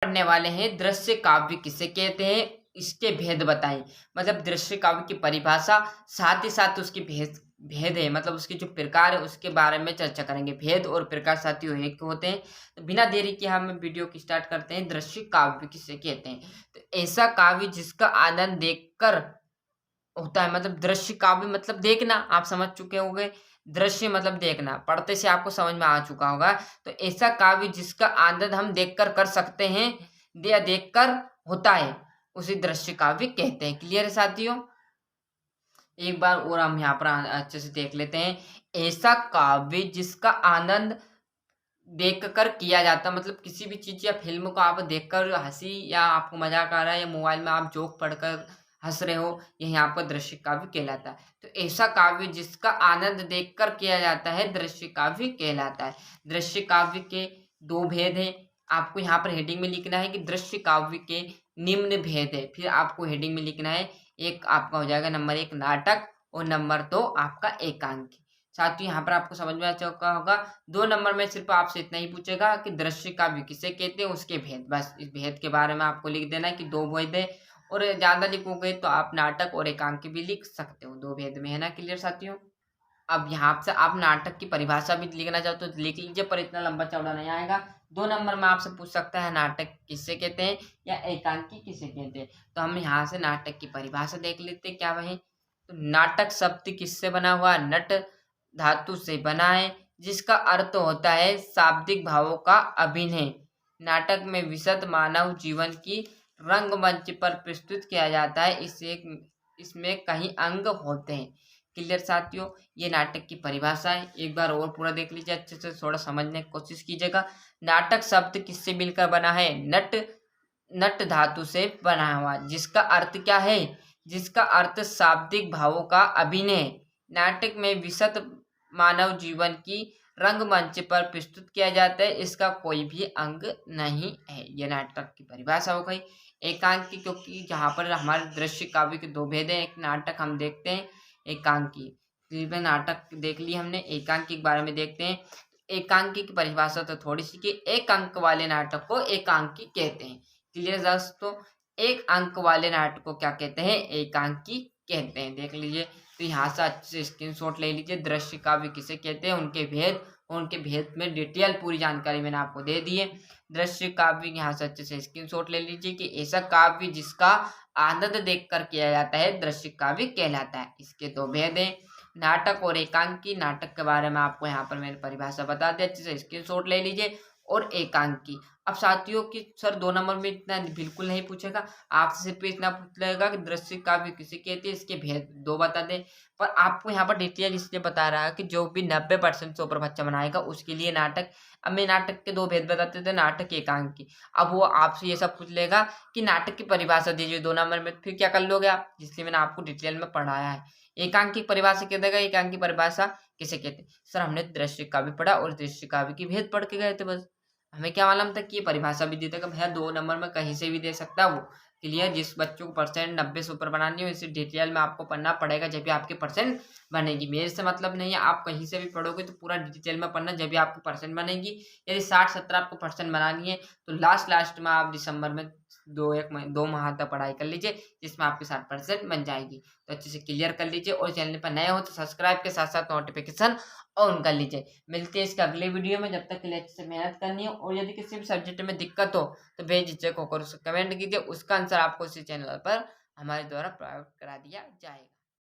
पढ़ने वाले हैं दृश्य काव्य किसे कहते हैं, इसके भेद बताएं। मतलब दृश्य काव्य की परिभाषा, साथ ही साथ उसकी भेद भेद है, मतलब उसके जो प्रकार है उसके बारे में चर्चा करेंगे। भेद और प्रकार साथियों एक होते हैं। तो बिना देरी के हम वीडियो की स्टार्ट करते हैं। दृश्य काव्य किसे कहते हैं? तो ऐसा काव्य जिसका आनंद देखकर होता है। मतलब दृश्य काव्य मतलब देखना, आप समझ चुके होंगे। दृश्य मतलब देखना, पढ़ते से आपको समझ में आ चुका होगा। तो ऐसा काव्य जिसका आनंद हम देखकर कर सकते हैं या देखकर होता है, उसे दृश्य काव्य कहते हैं। क्लियर है साथियों? एक बार और हम यहाँ पर अच्छे से देख लेते हैं। ऐसा काव्य जिसका आनंद देखकर किया जाता, मतलब किसी भी चीज या फिल्म को आप देखकर हंसी या आपको मजाक आ रहा है या मोबाइल में आप जोक पढ़कर हंस रहे हो, यही आपका दृश्य काव्य कहलाता है। तो ऐसा काव्य जिसका आनंद देखकर किया जाता है दृश्य काव्य कहलाता है। दृश्य काव्य के दो भेद हैं। आपको यहाँ पर हेडिंग में लिखना है कि दृश्य काव्य के निम्न भेद है। फिर आपको हेडिंग में लिखना है, एक आपका हो जाएगा नंबर 1 नाटक और नंबर 2 आपका एकांकी। साथ ही यहाँ पर आपको समझ में आ चुका होगा। 2 नंबर में सिर्फ आपसे इतना ही पूछेगा कि दृश्य काव्य किसे कहते हैं, उसके भेद। बस इस भेद के बारे में आपको लिख देना है कि 2 भेद है। और ज्यादा लिखोगे तो आप नाटक और एकांकी भी लिख सकते हो, 2 भेद में, है ना? क्लियर साथियों? अब यहाँ से आप नाटक की परिभाषा भी लिखना चाहो तो लिख लीजिए, पर इतना लंबा चौड़ा नहीं आएगा। 2 नंबर में आपसे पूछ सकता है नाटक किसे कहते हैं या एकांकी किसे कहते हैं। तो हम यहाँ से नाटक की परिभाषा देख लेते हैं क्या वही। तो नाटक शब्द किससे बना हुआ? नट धातु से बना है, जिसका अर्थ होता है शाब्दिक भावों का अभिनय। नाटक में विशद मानव जीवन की रंगमंच पर प्रस्तुत किया जाता है। इसमें कई अंग होते हैं। क्लियर साथियों? ये नाटक की परिभाषा है। एक बार और पूरा देख लीजिए, अच्छे से थोड़ा समझने की कोशिश कीजिएगा। नाटक शब्द किससे मिलकर बना है? नट धातु से बना हुआ, जिसका अर्थ क्या है? जिसका अर्थ शाब्दिक भावों का अभिनय। नाटक में विशद मानव जीवन की रंगमंच पर प्रस्तुत किया जाता है, इसका कोई भी अंग नहीं है। यह नाटक की परिभाषा हो गई। एकांकी, क्योंकि जहाँ पर हमारे दृश्य काव्य के 2 भेद हैं। एक नाटक हम देखते हैं, एकांकी। नाटक देख ली हमने, एकांकी के बारे में देखते हैं। एकांकी की परिभाषा तो थोड़ी सी कि एक अंक वाले नाटक को एकांकी कहते हैं। क्लियर दोस्तों? एक अंक वाले नाटक को क्या कहते हैं? एकांकी कहते हैं। देख लीजिए। तो यहाँ से अच्छे से स्क्रीनशॉट ले लीजिए। दृश्य काव्य किसे कहते हैं, उनके भेद, उनके भेद में डिटेल पूरी जानकारी मैंने आपको दे दी है। दृश्य काव्य यहाँ से अच्छे से स्क्रीनशॉट ले लीजिए कि ऐसा काव्य जिसका आनंद देखकर किया जाता है दृश्य काव्य कहलाता है। इसके 2 भेद हैं, नाटक और एकांकी। नाटक के बारे में आपको यहाँ पर मैंने परिभाषा बता दी, अच्छे से स्क्रीनशॉट ले लीजिए। और एकांकी, अब साथियों की सर 2 नंबर में इतना बिल्कुल नहीं पूछेगा, आपसे सिर्फ इतना पूछ लेगा कि दृश्य काव्य किसे कहते हैं, इसके भेद 2 बता दे। पर आपको यहाँ पर डिटेल इसलिए बता रहा है कि जो भी 90% से ऊपर बच्चा बनाएगा उसके लिए नाटक। अब मैं नाटक के 2 भेद बताते थे, नाटक एकांकी। अब वो आपसे ये सब पूछ लेगा कि नाटक की परिभाषा दीजिए 2 नंबर में, फिर क्या कर लोगे आप? इसलिए मैंने आपको डिटेल में पढ़ाया है। एकांकी परिभाषा कह देगा, एकांकी परिभाषा किसे कहते हैं? सर हमने दृश्य काव्य पढ़ा और दृश्य काव्य की भेद पढ़ के गए थे, बस हमें क्या मालूम था कि ये परिभाषा भी देता है। भैया 2 नंबर में कहीं से भी दे सकता है वो। क्लियर? जिस बच्चों को परसेंट 90 से ऊपर बनानी हो, इसे डिटेल में आपको पढ़ना पड़ेगा जब भी आपकी परसेंट बनेगी। मेरे से मतलब नहीं है, आप कहीं से भी पढ़ोगे तो पूरा डिटेल में पढ़ना जब भी आपकी परसेंट बनेगी। यदि 60-70 आपको परसेंट बनानी है तो लास्ट में आप दिसंबर में 2 माह तक पढ़ाई कर लीजिए, जिसमें आपकी 60% बन जाएगी। तो अच्छे से क्लियर कर लीजिए। और चैनल पर नए हो तो सब्सक्राइब के साथ साथ नोटिफिकेशन ऑन कर लीजिए। मिलते हैं इसके अगले वीडियो में, जब तक के लिए अच्छे से मेहनत करनी है। और यदि किसी भी सब्जेक्ट में दिक्कत हो तो बेझिझक होकर उसको कमेंट कीजिए, उसका आंसर आपको इसी चैनल पर हमारे द्वारा प्रोवाइड करा दिया जाएगा।